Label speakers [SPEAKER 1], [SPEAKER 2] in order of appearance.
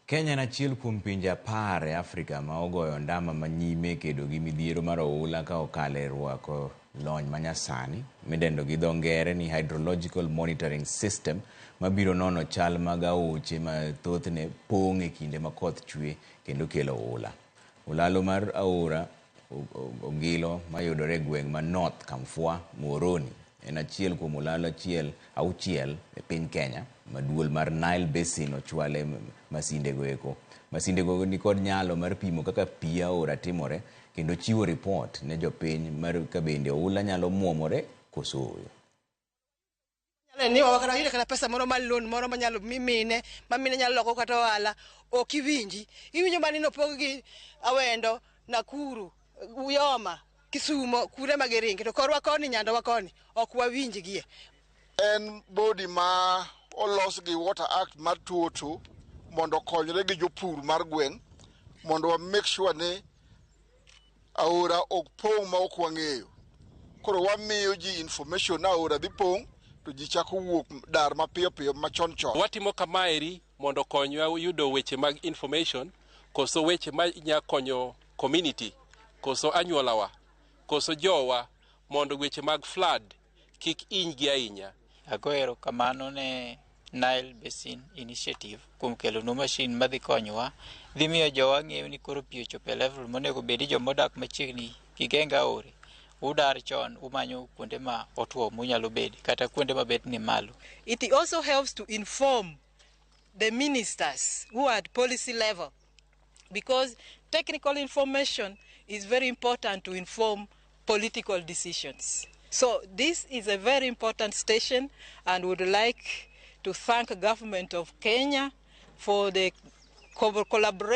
[SPEAKER 1] Kenya en achiel kuom pinje 10 e Afrika ma ogoyo ndama manyime kedo gi midhiero mar oula ka okalo e rwako lony manyasani midendo gi dho ngere ni hydrological monitoring system mabiro nono chal mag aoche ma thothne pong' e kinde ma koth chwe kendo kelo oula. Ulalo mar aora Ogilo mayudore e gweng' ma North Kamfwa Muhoroni en achiel kuom ulalo auchiel e piny Kenya ma duol mar Nile Basin ochwale masinde go eko. Masinde go ni kod nyalo mar pimo kaka pi aora timore kendo chiwo report ne jopiny mar ka bende oula nyalo muomore koso oyo.
[SPEAKER 2] Ni wakana ile kana pesa moro mal loan moro manyalo mimine nyalo loko kata ohala ok iwinjo manino pogi Awendo, Nakuru, Uyoma, Kisumo, kure mageringi to korwa koni nyando wakoni ok wawinjgie.
[SPEAKER 3] En body ma olos gi Water Act mar tuoto mondo konyre gi jopur mar gweng' mondo wa make sure ni aora ok pong' ma ok wang'eyo. Koro wamiyo ji information na aora dhi pong' to ji chako wuok dar mapiyo piyo machon chon.
[SPEAKER 4] Watimo kamaeri mondo konywa yudo weche mag information koso weche ma nya konyo community koso anyuolawa koso jowa mondo weche mag flood kik inygi ahinya.
[SPEAKER 5] Agoero kamano ne Nile Basin Initiative kuom kelo no machine madhi konyowa dhi miyo jowa ng'eyo ni koro pi ochopo level monego bedi jomodak machiegni gi genga aore udar chon umanyo kuonde ma otwo munyalo bedi kata kuonde ma bet ni malo.
[SPEAKER 2] It also helps to inform the ministers who are at policy level, because technical information is very important to inform political decisions. So this is a very important station and would like to thank the government of Kenya for the collaboration